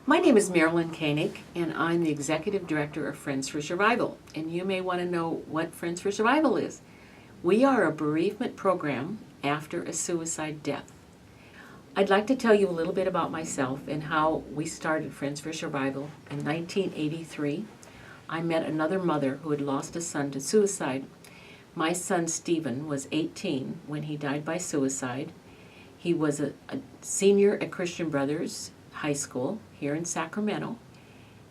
My name is Marilyn Koenig, and I'm the Executive Director of Friends for Survival. And you may want to know what Friends for Survival is. We are a bereavement program after a suicide death. I'd like to tell you a little bit about myself and how we started Friends for Survival. In 1983, I met another mother who had lost a son to suicide. My son Stephen was 18 when he died by suicide. He was a senior at Christian Brothers High School here in Sacramento.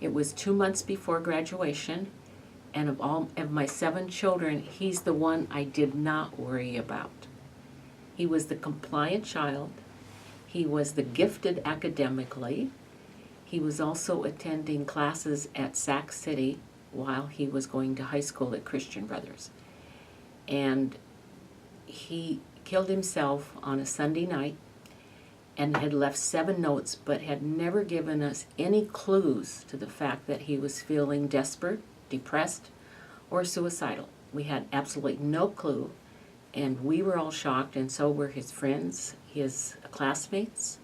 It was 2 months before graduation, and of all of my 7 children, he's the one I did not worry about. He was the compliant child. He was the gifted academically. He was also attending classes at Sac City while he was going to high school at Christian Brothers. And he killed himself on a Sunday night and had left 7 notes, but had never given us any clues to the fact that he was feeling desperate, depressed, or suicidal. We had absolutely no clue, and we were all shocked, and so were his friends, his classmates,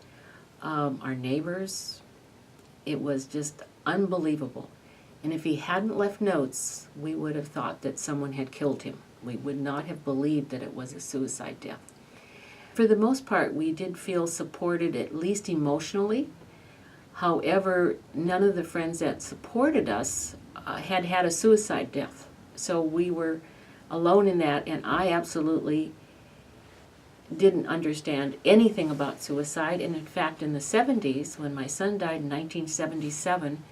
our neighbors. It was just unbelievable. And if he hadn't left notes, we would have thought that someone had killed him. We would not have believed that it was a suicide death. For the most part, we did feel supported, at least emotionally. However, none of the friends that supported us had had a suicide death. So we were alone in that, and I absolutely didn't understand anything about suicide. And in fact, in the 70s, when my son died in 1977,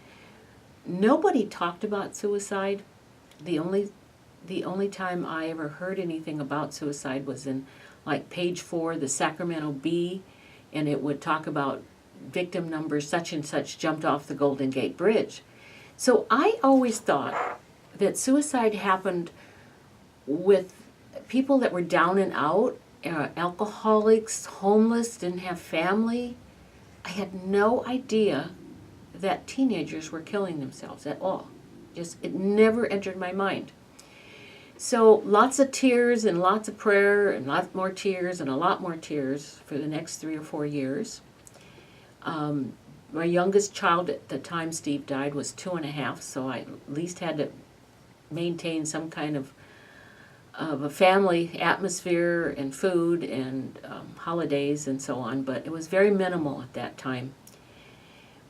nobody talked about suicide. The only time I ever heard anything about suicide was in like page 4, the Sacramento Bee, and it would talk about victim number such and such jumped off the Golden Gate Bridge. So I always thought that suicide happened with people that were down and out, alcoholics, homeless, didn't have family. I had no idea that teenagers were killing themselves at all. It never entered my mind. So lots of tears and lots of prayer and lots more tears and a lot more tears for the next 3 or 4 years. My youngest child at the time Steve died was 2.5, so I at least had to maintain some kind of a family atmosphere and food and holidays and so on, but it was very minimal at that time.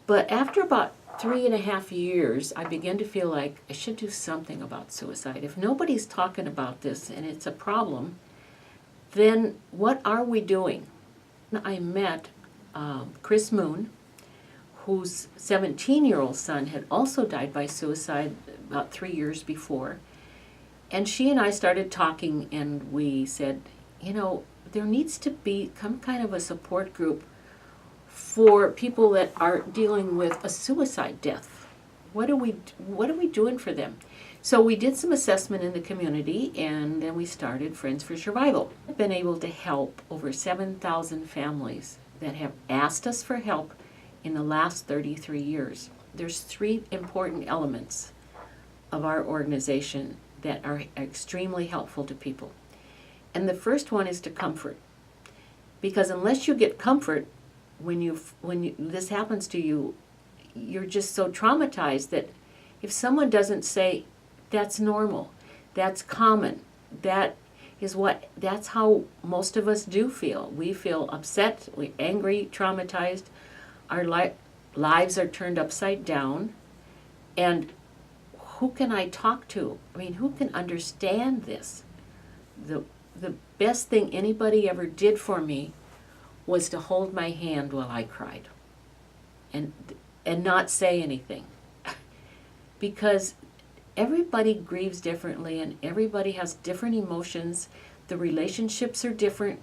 But after about 3.5 years, I began to feel like I should do something about suicide. If nobody's talking about this and it's a problem, then what are we doing? I met Chris Moon, whose 17-year-old son had also died by suicide about 3 years before. And she and I started talking, and we said, there needs to be some kind of a support group for people that are dealing with a suicide death. What are we doing for them? So we did some assessment in the community, and then we started Friends for Survival. I've been able to help over 7,000 families that have asked us for help in the last 33 years. There's 3 important elements of our organization that are extremely helpful to people. And the first one is to comfort. Because unless you get comfort, when this happens to you, you're just so traumatized that if someone doesn't say, that's normal, that's common, that's how most of us do feel. We feel upset, we're angry, traumatized, our lives are turned upside down, and who can I talk to? I mean, who can understand this? The best thing anybody ever did for me was to hold my hand while I cried and not say anything. Because everybody grieves differently and everybody has different emotions. The relationships are different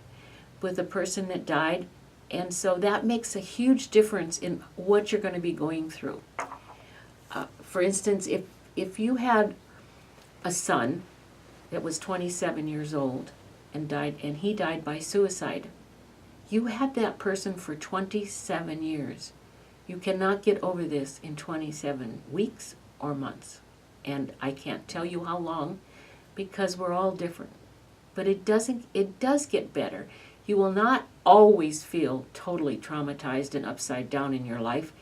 with the person that died, and so that makes a huge difference in what you're going to be going through. For instance, if you had a son that was 27 years old and he died by suicide, you had that person for 27 years. You cannot get over this in 27 weeks or months. And I can't tell you how long, because we're all different. But it does get better. You will not always feel totally traumatized and upside down in your life.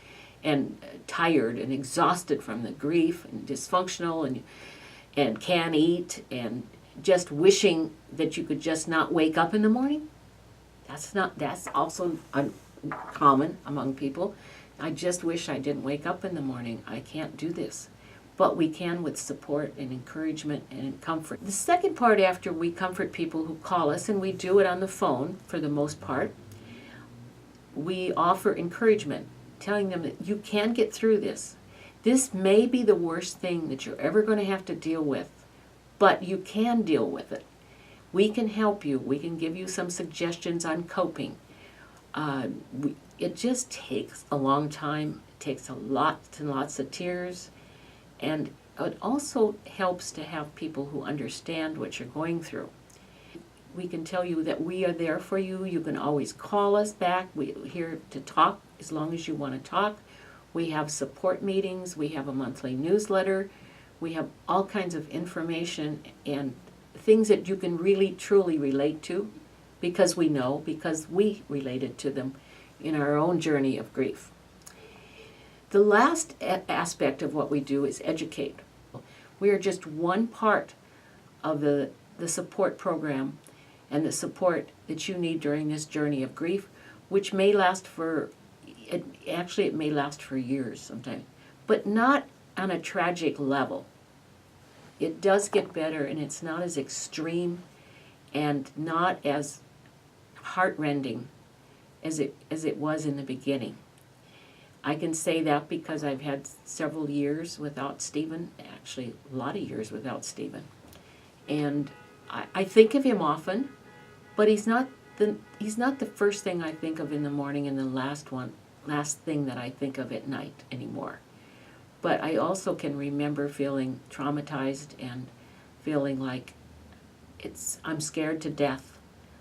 and tired and exhausted from the grief and dysfunctional and can't eat and just wishing that you could just not wake up in the morning. That's also common among people. I just wish I didn't wake up in the morning. I can't do this. But we can with support and encouragement and comfort. The second part, after we comfort people who call us, and we do it on the phone for the most part, we offer encouragement, telling them that you can get through this. This may be the worst thing that you're ever going to have to deal with, but you can deal with it. We can help you. We can give you some suggestions on coping. It just takes a long time. It takes a lot and lots of tears. And it also helps to have people who understand what you're going through. We can tell you that we are there for you. You can always call us back. We're here to talk as long as you want to talk. We have support meetings. We have a monthly newsletter. We have all kinds of information and things that you can really, truly relate to because we related to them in our own journey of grief. The last aspect of what we do is educate. We are just one part of the support program and the support that you need during this journey of grief, which may last it may last for years sometimes, but not on a tragic level. It does get better, and it's not as extreme and not as heartrending as it was in the beginning. I can say that because I've had several years without Stephen, actually a lot of years without Stephen. And I think of him often, but he's not the first thing I think of in the morning and the last thing that I think of at night anymore. But I also can remember feeling traumatized and feeling like I'm scared to death.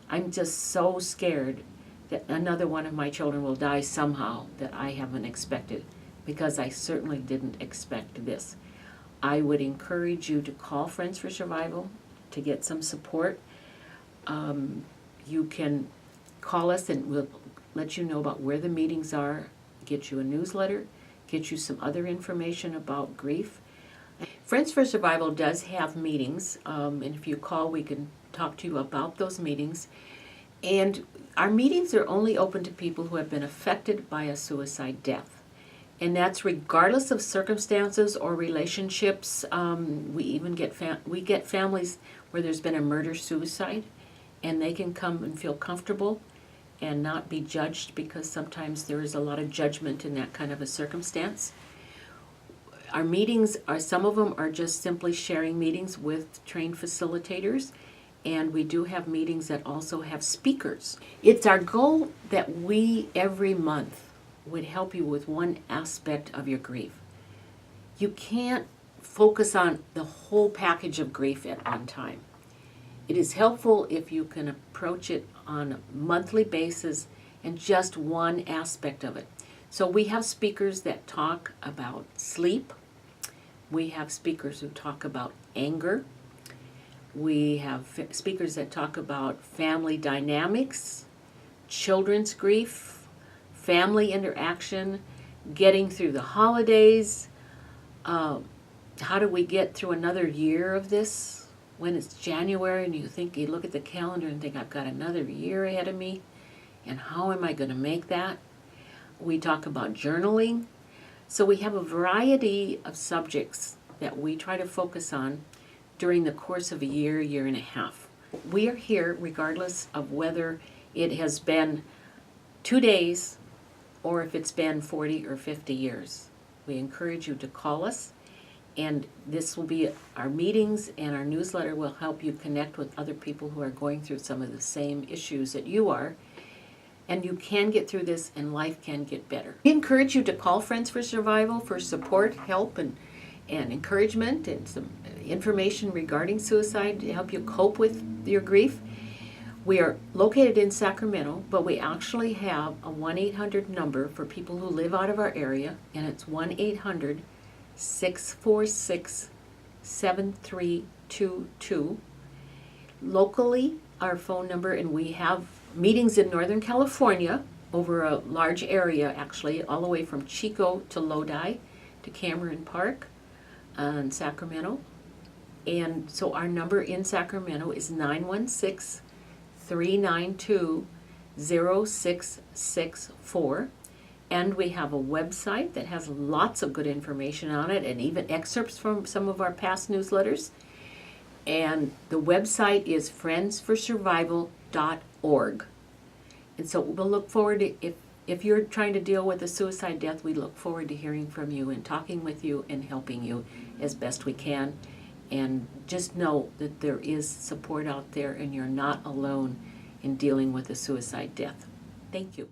I'm just so scared that another one of my children will die somehow that I haven't expected, because I certainly didn't expect this. I would encourage you to call Friends for Survival to get some support. You can call us and we'll let you know about where the meetings are, get you a newsletter, get you some other information about grief. Friends for Survival does have meetings, and if you call, we can talk to you about those meetings. And our meetings are only open to people who have been affected by a suicide death. And that's regardless of circumstances or relationships. We even get families where there's been a murder-suicide, and they can come and feel comfortable and not be judged, because sometimes there is a lot of judgment in that kind of a circumstance. Our meetings some of them are just simply sharing meetings with trained facilitators, and we do have meetings that also have speakers. It's our goal that we every month would help you with one aspect of your grief. You can't focus on the whole package of grief at one time. It is helpful if you can approach it on a monthly basis and just one aspect of it. So we have speakers that talk about sleep. We have speakers who talk about anger. We have speakers that talk about family dynamics, children's grief, family interaction, getting through the holidays. How do we get through another year of this when it's January and you look at the calendar and think, I've got another year ahead of me, and how am I going to make that? We talk about journaling. So we have a variety of subjects that we try to focus on during the course of a year and a half. We are here regardless of whether it has been 2 days or if it's been 40 or 50 years. We encourage you to call us, and this will be our meetings, and our newsletter will help you connect with other people who are going through some of the same issues that you are. And you can get through this, and life can get better. We encourage you to call Friends for Survival for support, help, and encouragement, and some information regarding suicide to help you cope with your grief. We are located in Sacramento, but we actually have a 1-800 number for people who live out of our area, and it's 1-800-646-7322. Locally, our phone number, and we have meetings in Northern California, over a large area, actually, all the way from Chico to Lodi to Cameron Park in Sacramento. And so our number in Sacramento is 916-392-0664. And we have a website that has lots of good information on it and even excerpts from some of our past newsletters. And the website is friendsforsurvival.org. And so we'll look forward to, if you're trying to deal with a suicide death, we look forward to hearing from you and talking with you and helping you as best we can. And just know that there is support out there and you're not alone in dealing with a suicide death. Thank you.